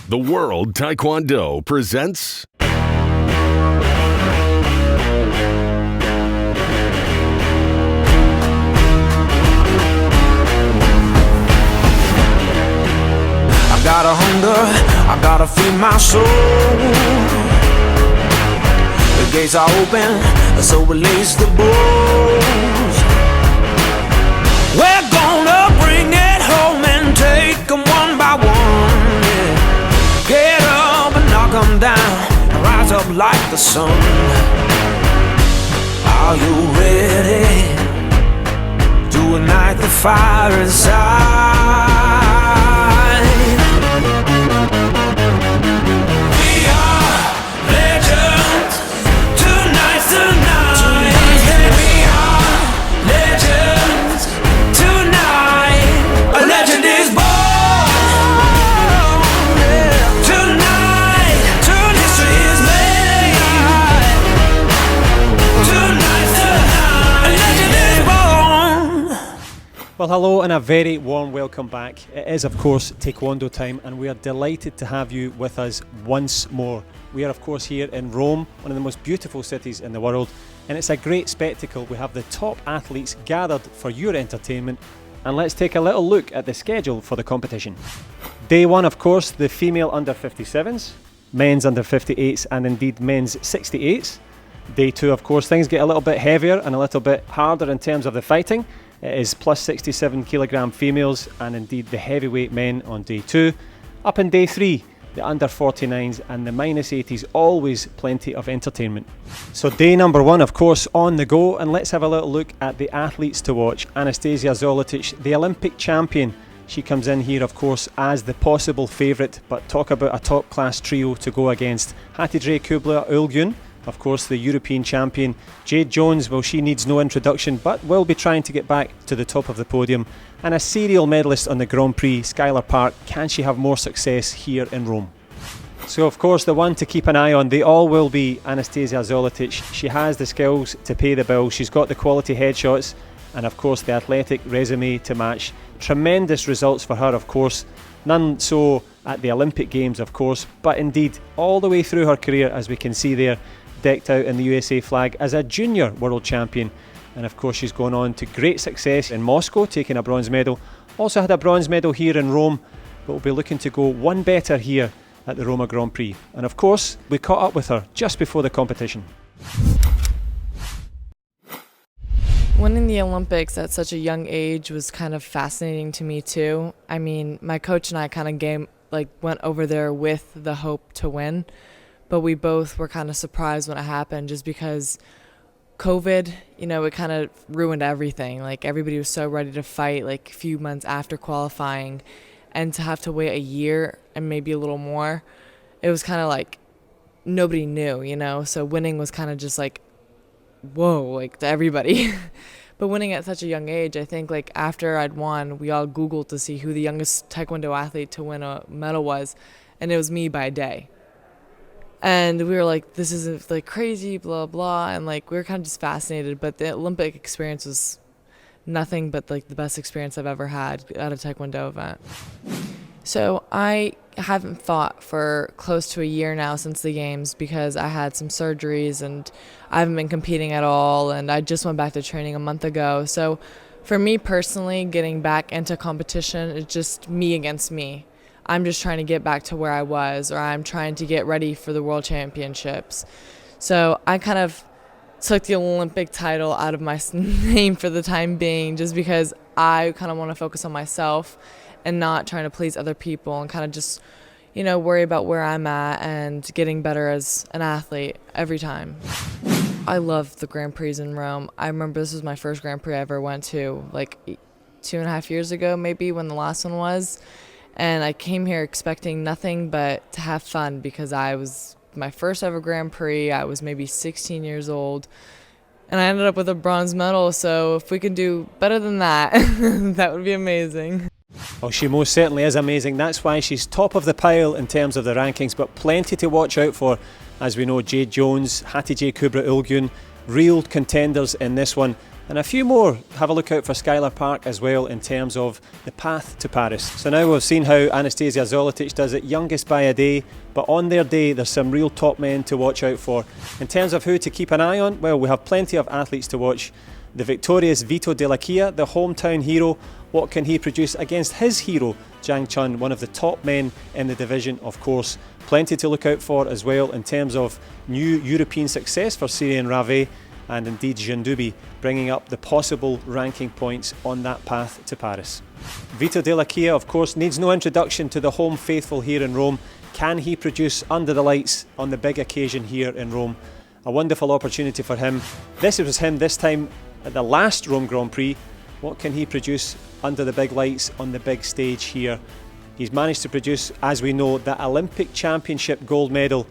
The World Taekwondo presents I got a hunger, I gotta feed my soul. The gates are open, so release the bulls. We're gonna bring it home and take them one by one, yeah. Get up and knock them down, rise up like the sun. Are you ready to ignite the fire inside? Well, hello and a very warm welcome back. It is, of course, Taekwondo time, and we are delighted to have you with us once more. We are, of course, here in Rome, one of the most beautiful cities in the world, and it's a great spectacle. We have the top athletes gathered for your entertainment, and let's take a little look at the schedule for the competition. Day one, of course, the female under 57s, men's under 58s, and indeed men's 68s. Day two, of course, things get a little bit heavier and a little bit harder in terms of the fighting. It is plus 67 kilogram females and indeed the heavyweight men on day two. Up in day three, the under 49s and the minus 80s, always plenty of entertainment. So day number one, of course, on the go, and let's have a little look at the athletes to watch. Anastasia Zolotic, the Olympic champion. She comes in here, of course, as the possible favourite, but talk about a top class trio to go against. Hatice Kübler-Ülgün, of course, the European champion. Jade Jones, well, she needs no introduction, but will be trying to get back to the top of the podium. And a serial medalist on the Grand Prix, Skylar Park. Can she have more success here in Rome? So, of course, the one to keep an eye on, they all will be Anastasia Zolotic. She has the skills to pay the bill. She's got the quality headshots and, of course, the athletic resume to match. Tremendous results for her, of course. None so at the Olympic Games, of course, but indeed all the way through her career, as we can see there, decked out in the USA flag as a junior world champion. And of course she's gone on to great success in Moscow, taking a bronze medal. Also had a bronze medal here in Rome, but will be looking to go one better here at the Roma Grand Prix. And of course we caught up with her just before the competition. Winning the Olympics at such a young age was kind of fascinating to me too. I mean, my coach and I kind of went over there with the hope to win. But we both were kind of surprised when it happened just because COVID, it kind of ruined everything. Like, everybody was so ready to fight, like, a few months after qualifying. And to have to wait a year and maybe a little more, it was kind of like nobody knew, So winning was kind of just like, whoa, like, to everybody. But winning at such a young age, I think, like, after I'd won, we all Googled to see who the youngest Taekwondo athlete to win a medal was. And it was me by a day. And we were like, this is like crazy, blah, blah. And like, we were kind of just fascinated. But the Olympic experience was nothing but like the best experience I've ever had at a Taekwondo event. So I haven't fought for close to a year now since the games because I had some surgeries and I haven't been competing at all. And I just went back to training a month ago. So for me personally, getting back into competition, it's just me against me. I'm just trying to get back to where I was, or I'm trying to get ready for the World Championships. So I kind of took the Olympic title out of my name for the time being, just because I kind of want to focus on myself and not trying to please other people and kind of just, worry about where I'm at and getting better as an athlete every time. I love the Grand Prix in Rome. I remember this was my first Grand Prix I ever went to, like 2.5 years ago maybe, when the last one was. And I came here expecting nothing but to have fun because I was my first ever Grand Prix. I was maybe 16 years old. And I ended up with a bronze medal. So if we can do better than that, that would be amazing. Well, she most certainly is amazing. That's why she's top of the pile in terms of the rankings, but plenty to watch out for. As we know, Jade Jones, Hatice Kübler-Ülgün, real contenders in this one. And a few more have a look out for Skylar Park as well in terms of the path to Paris. So now we've seen how Anastasia Zolotic does it, youngest by a day, but on their day there's some real top men to watch out for. In terms of who to keep an eye on, well, we have plenty of athletes to watch. The victorious Vito Della Chia, the hometown hero, what can he produce against his hero, Zhang Chun, one of the top men in the division, of course. Plenty to look out for as well in terms of new European success for Syrian Rave, and indeed Jindubi bringing up the possible ranking points on that path to Paris. Vito Della Chia, of course, needs no introduction to the home faithful here in Rome. Can he produce under the lights on the big occasion here in Rome? A wonderful opportunity for him. This was him this time at the last Rome Grand Prix. What can he produce under the big lights on the big stage here? He's managed to produce, as we know, the Olympic Championship gold medal.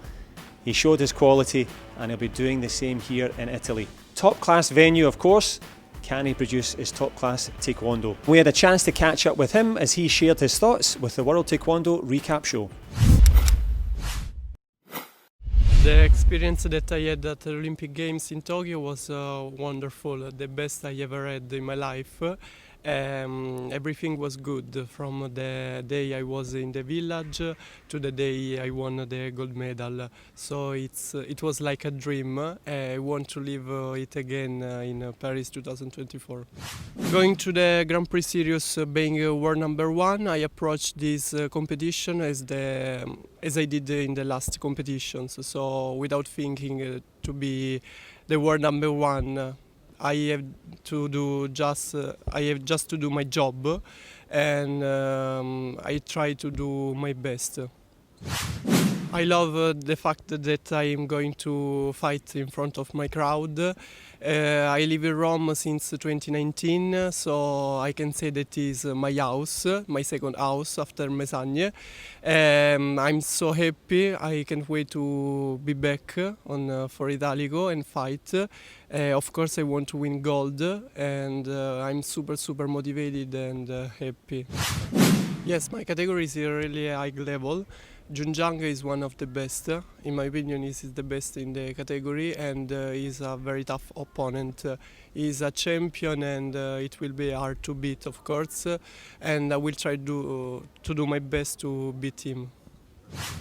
He showed his quality and he'll be doing the same here in Italy. Top class venue, of course. Can he produce his top class taekwondo? We had a chance to catch up with him as he shared his thoughts with the World Taekwondo Recap Show. The experience that I had at the Olympic Games in Tokyo was wonderful, the best I ever had in my life. Everything was good from the day I was in the village to the day I won the gold medal. So it was like a dream. I want to live it again in Paris 2024. Going to the Grand Prix Series being world number one, I approached this competition as I did in the last competitions. So without thinking to be the world number one, I have just to do my job, and I try to do my best. I love the fact that I am going to fight in front of my crowd. I live in Rome since 2019, so I can say that is my house, my second house after Mesagne. I'm so happy. I can't wait to be back on for Italico and fight. Of course, I want to win gold, and I'm super motivated and happy. Yes, my category is really high level. Junjang is one of the best. In my opinion, he is the best in the category, and he's a very tough opponent. He's a champion, and it will be hard to beat, of course. And I will try to do my best to beat him.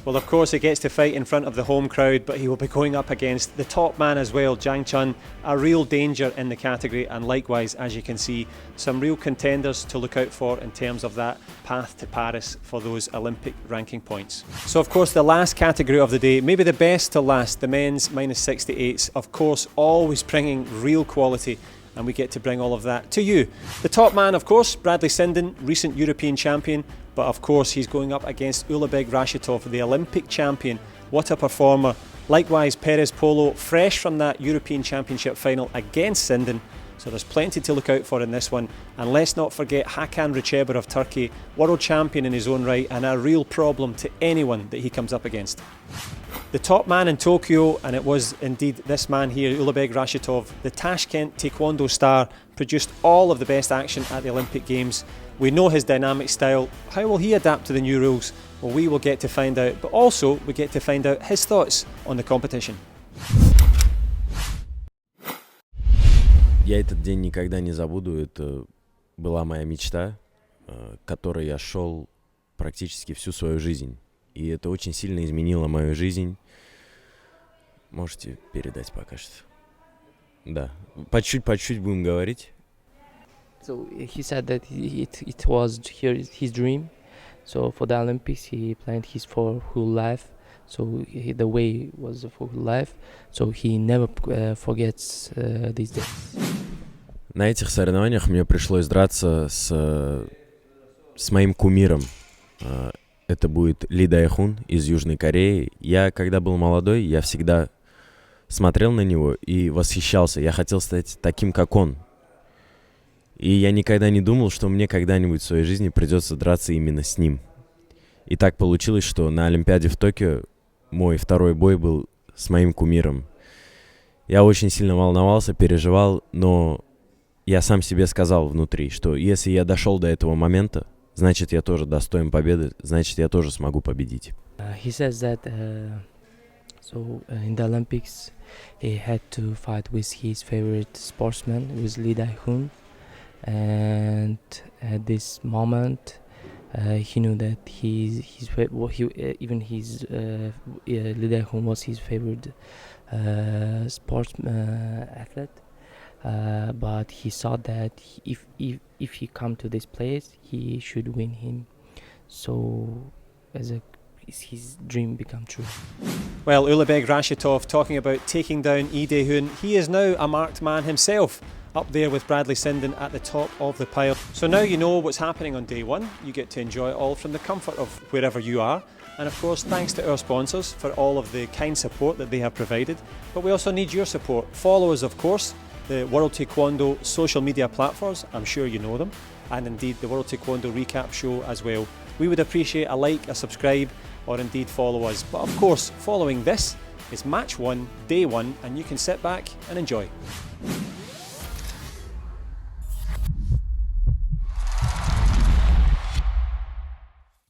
Well, of course, he gets to fight in front of the home crowd, but he will be going up against the top man as well, Zhang Chun, a real danger in the category, and likewise, as you can see, some real contenders to look out for in terms of that path to Paris for those Olympic ranking points. So, of course, the last category of the day, maybe the best to last, the men's -68s, of course, always bringing real quality, and we get to bring all of that to you. The top man, of course, Bradley Sinden, recent European champion, but of course he's going up against Ulabek Rashitov, the Olympic champion. What a performer. Likewise, Perez Polo, fresh from that European Championship final against Sinden. So there's plenty to look out for in this one. And let's not forget Hakan Recheber of Turkey, world champion in his own right, and a real problem to anyone that he comes up against. The top man in Tokyo, and it was indeed this man here, Ulabek Rashitov, the Tashkent Taekwondo star, produced all of the best action at the Olympic Games. We know his dynamic style. How will he adapt to the new rules? Well, we will get to find out, but also we get to find out his thoughts on the competition. Я этот день никогда не забуду. Это была моя мечта, к которой я шел практически всю свою жизнь. И это очень сильно изменило мою жизнь. Можете передать пока что. Да. По чуть-чуть будем говорить. So he said that it was his dream. So for the Olympics, he planned his for whole life. So the way was for whole life. So he never forgets these days. На этих соревнованиях мне пришлось драться с моим кумиром. Это будет Ли Дайхун из Южной Кореи. Я, когда был молодой, я всегда смотрел на него и восхищался. Я хотел стать таким, как он. И я никогда не думал, что мне когда-нибудь в своей жизни придется драться именно с ним. И так получилось, что на Олимпиаде в Токио мой второй бой был с моим кумиром. Я очень сильно волновался, переживал, но я сам себе сказал внутри, что если я дошел до этого момента, значит, я тоже достоин победы, значит, я тоже смогу победить. He says that So in the Olympics, he had to fight with his favorite sportsman, with Lee Dae-hoon, and at this moment, he knew that Lee Dae-hoon was his favorite sports athlete. But he thought that if he come to this place, he should win him. So, his dream become true. Well, Ulabeg Rashitov talking about taking down Lee Dae-hoon. He is now a marked man himself, up there with Bradley Sinden at the top of the pile. So now you know what's happening on day one. You get to enjoy it all from the comfort of wherever you are. And of course, thanks to our sponsors for all of the kind support that they have provided. But we also need your support. Follow us, of course, the World Taekwondo social media platforms. I'm sure you know them. And indeed the World Taekwondo Recap Show as well. We would appreciate a like, a subscribe, or indeed follow us. But of course, following this is match one, day one, and you can sit back and enjoy.